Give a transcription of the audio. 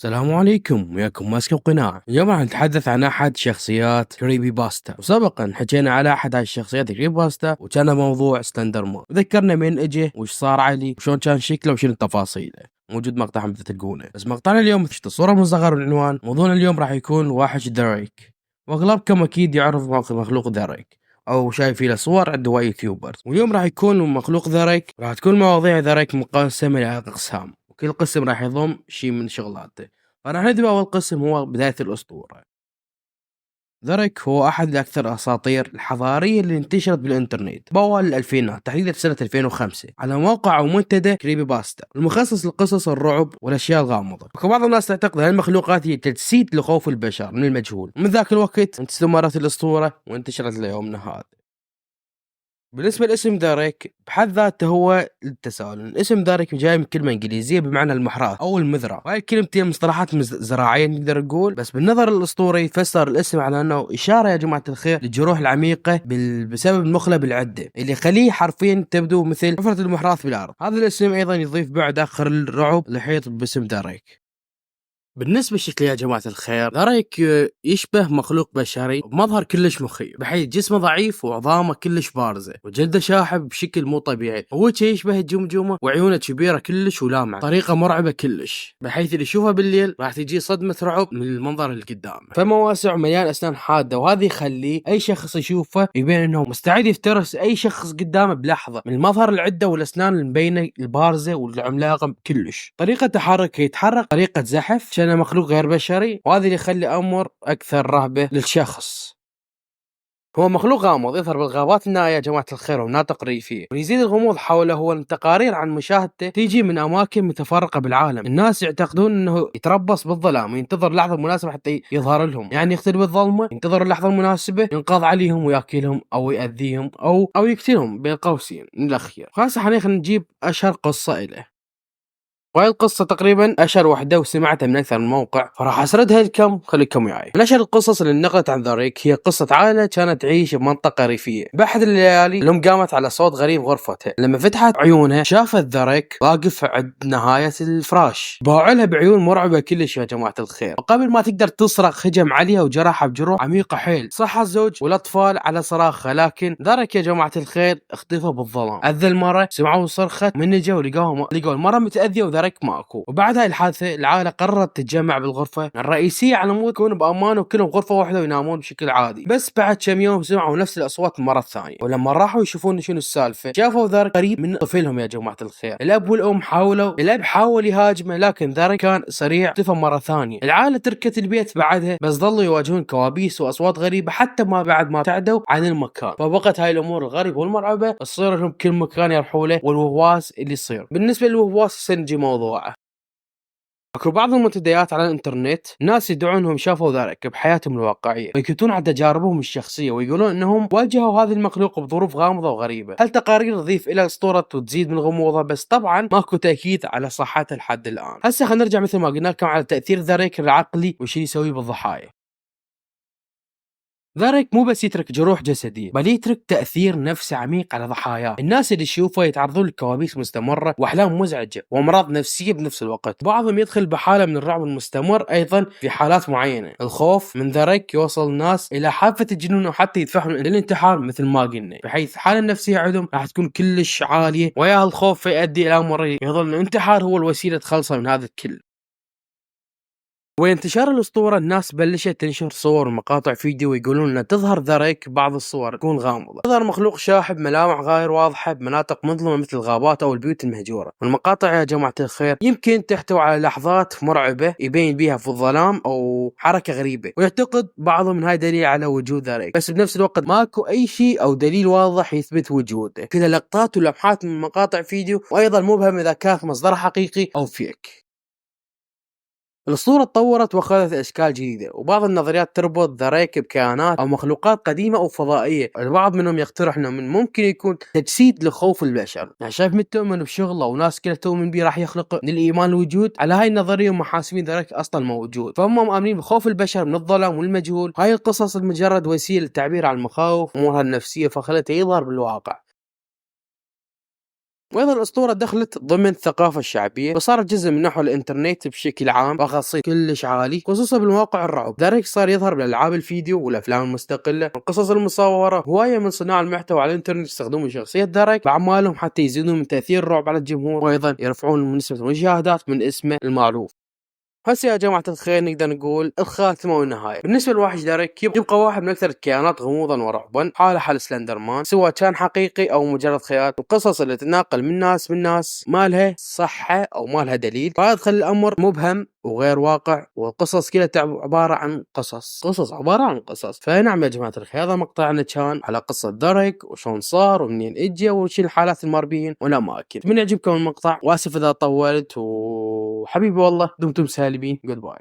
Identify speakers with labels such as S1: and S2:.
S1: السلام عليكم، وياكم ماسك القناع. اليوم راح نتحدث عن أحد شخصيات كريبي باستا، وسبقا حكينا على أحد هاي الشخصيات كريبي باستا وكان موضوع سلندر مان، وذكرنا من اجى وش صار عليه وشلون كان شكله وشنو تفاصيله. موجود مقطع مثل تلقونه، بس مقطعنا اليوم شفت الصورة مصغر العنوان. موضوعنا اليوم راح يكون وحش دريك، واغلبكم اكيد يعرف مخلوق دريك او شايف له صور عند هواي يوتيوبرز. واليوم راح يكون مخلوق دريك، راح تكون مواضيع دريك مقسمة إلى أقسام، وكل قسم راح يضم شيء من شغلاته. فراح نبدأ بأول قسم هو بداية الأسطورة. ذرك هو أحد أكثر الأساطير الحضارية اللي انتشرت بالإنترنت بأوائل الألفينات، تحديدا في سنة 2005 على موقع أو منتدى كريبي باستا المخصص لقصص الرعب والأشياء الغامضة. وبعض الناس تعتقد أن المخلوقات هي تجسيد لخوف البشر من المجهول. من ذاك الوقت استمرت الأسطورة وانتشرت ليومنا هذا. بالنسبة لاسم داريك بحد ذاته هو التساؤل. الاسم داريك جاي من كلمة إنجليزية بمعنى المحراث أو المذرة، وهاي الكلمتين مصطلحات زراعية نقدر نقول، بس بالنظر الأسطوري يفسر الاسم على أنه إشارة يا جماعة الخير للجروح العميقة بسبب المخلب العدة اللي يخليه حرفيا تبدو مثل حفرة المحراث بالأرض. هذا الاسم أيضا يضيف بعد آخر الرعب لحيط باسم داريك. بالنسبة لشكله يا جماعة الخير، داريك يشبه مخلوق بشري بمظهر كلش مخيف، بحيث جسمه ضعيف وعظامه كلش بارزة وجلده شاحب بشكل مو طبيعي، ووجهه يشبه الجمجمة وعيونه كبيرة كلش ولامعة طريقة مرعبة كلش، بحيث اللي يشوفه بالليل راح تجي صدمة رعب من المنظر اللي قدامه. فمه واسع ومليان أسنان حادة، وهذا يخليه أي شخص يشوفه يبين أنه مستعد يفترس أي شخص قدامه بلحظة من المظهر العدة والأسنان المبينة البارزة والعملاقة كلش. طريقة تحركه يتحرك طريقة زحف كأنه مخلوق غير بشري، وهذا اللي يخلي أمر أكثر رهبة للشخص. هو مخلوق غامض يظهر بالغابات النائية يا جماعة الخير ومناطق ريفية، ويزيد الغموض حوله هو التقارير عن مشاهدته تيجي من أماكن متفرقة بالعالم. الناس يعتقدون أنه يتربص بالظلام وينتظر لحظة مناسبة حتى يظهر لهم، يعني يختل بالظلمة، ينتظر اللحظة المناسبة ينقض عليهم وياكلهم أو يأذيهم أو يقتلهم بين قوسين من الأخير. خاصة خلينا نجيب أشهر قصة إله، وهي القصة تقريبا أشهر وحدة وسمعتها من أكثر من موقع، فراح أسردها لكم خليكم وياي. من أشهر القصص اللي نقلت عن ذريك هي قصة عائلة كانت تعيش بمنطقة ريفية. بأحد الليالي الأم قامت على صوت غريب غرفتها، لما فتحت عيونها شافت ذريك واقف عند نهاية الفراش، باعلها بعيون مرعبة كلش يا جماعة الخير، وقبل ما تقدر تصرخ هجم عليها وجرحها بجروح عميقة حيل. صح الزوج والأطفال على صراخها، لكن ذريك يا جماعة الخير اختفى بالظلام. أذى المرة سمعوا صرخة، من نجوا لقوا المرة متأذية ذريك ماكو. وبعد هاي الحادثة العائلة قررت تتجمع بالغرفة الرئيسية على مود يكونوا بأمان وكلهم غرفة واحدة وينامون بشكل عادي. بس بعد كم يوم سمعوا نفس الأصوات مرة ثانية، ولما راحوا يشوفون شنو السالفة شافوا ذرك قريب من طفلهم يا جماعة الخير. الأب والأم الأب حاول يهاجمه، لكن ذرك كان سريع اختفى مرة ثانية. العائلة تركت البيت بعدها، بس ظلوا يواجهون كوابيس وأصوات غريبة حتى ما بعد ما ابتعدوا عن المكان. فبقت هاي الأمور الغريبة والمرعبة تصير لهم كل مكان يروحوا له، والوهواس اللي يصير. بالنسبة للوهواس سنجي موضوعه. اكو بعض المنتديات على الانترنت ناس يدعونهم شافوا ذلك بحياتهم الواقعيه، ويكتبون عن تجاربهم الشخصيه، ويقولون انهم واجهوا هذا المخلوق بظروف غامضه وغريبه. هالتقارير تضيف الى الاسطوره وتزيد من غموضها، بس طبعا ماكو تاكيد على صحتها لحد الان. هسه خلينا نرجع مثل ما قلنا لكم على تاثير ذريك العقلي وش يسوي بالضحايا. ذرك مو بس يترك جروح جسدية، بل يترك تأثير نفسي عميق على ضحاياه. الناس اللي يشوفه يتعرضون لكوابيس مستمرة وأحلام مزعجة وأمراض نفسية بنفس الوقت. بعضهم يدخل بحالة من الرعب المستمر أيضا في حالات معينة. الخوف من ذرك يوصل الناس إلى حافة الجنون وحتى يدفعهم للانتحار مثل ما قلنا، بحيث الحالة النفسية عندهم راح تكون كلش عالية، ويا الخوف يؤدي إلى أمر يظل الانتحار هو الوسيلة تخلصه من هذا الكل. وانتشار الأسطورة الناس بلشت تنشر صور ومقاطع فيديو ويقولون أن تظهر ذريك بعض الصور تكون غامضة، تظهر مخلوق شاحب ملامح غير واضحة بمناطق مظلمة مثل الغابات أو البيوت المهجورة. والمقاطع يا جماعة الخير يمكن تحتوي على لحظات مرعبة يبين بيها في الظلام أو حركة غريبة، ويعتقد بعضهم من هاي دليل على وجود ذريك، بس بنفس الوقت ماكو أي شيء أو دليل واضح يثبت وجوده. كلها لقطات ولمحات من مقاطع فيديو، وأيضا مبهم إذا كانت مصدرها حقيقي أو فيك. الأسطورة تطورت وأخذت أشكال جديدة، وبعض النظريات تربط ذريك بكائنات أو مخلوقات قديمة أو فضائية. البعض منهم يقترح أنه من ممكن يكون تجسيد لخوف البشر، يعني شايف من تؤمن بشغله وناس كلها تؤمن به راح يخلق من الإيمان الوجود على هاي النظرية، ومحاسبين ذريك أصلا موجود، فهم مؤمنين بخوف البشر من الظلام والمجهول. هاي القصص مجرد وسيلة للتعبير عن المخاوف وأمورها النفسية، فخلته يظهر بالواقع. وايضا الاسطوره دخلت ضمن الثقافه الشعبيه وصارت جزء من نحو الانترنت بشكل عام وخاصيه كلش عالي، خصوصا بالمواقع الرعب. دارك صار يظهر بالالعاب الفيديو والافلام المستقله والقصص المصوره. هوايه من صناع المحتوى على الانترنت يستخدمون شخصيه دارك باعمالهم حتى يزيدون من تاثير الرعب على الجمهور، وايضا يرفعون من نسبه المشاهدات من اسمه المعروف. هسه يا جماعة الخير نقدر نقول الخاتمة والنهاية. بالنسبة لواحد دارك يبقى واحد من أكثر الكيانات غموضا ورعبا، حاله حال سلندر مان، سواء كان حقيقي أو مجرد خيال. القصص اللي تتناقل من ناس ما لها صحة أو ما لها دليل، فهذا تخلي الأمر مبهم وغير واقع، والقصص كلها عبارة عن قصص عبارة عن قصص. فنعم يا جماعة الخير، هذا مقطعنا كان على قصة دارك وشون صار ومنين اجى وش الحالات المربيين والأماكن. من يعجبكم المقطع، واسف إذا طولت، وحبيبي والله دمتم سالمين. جود باي.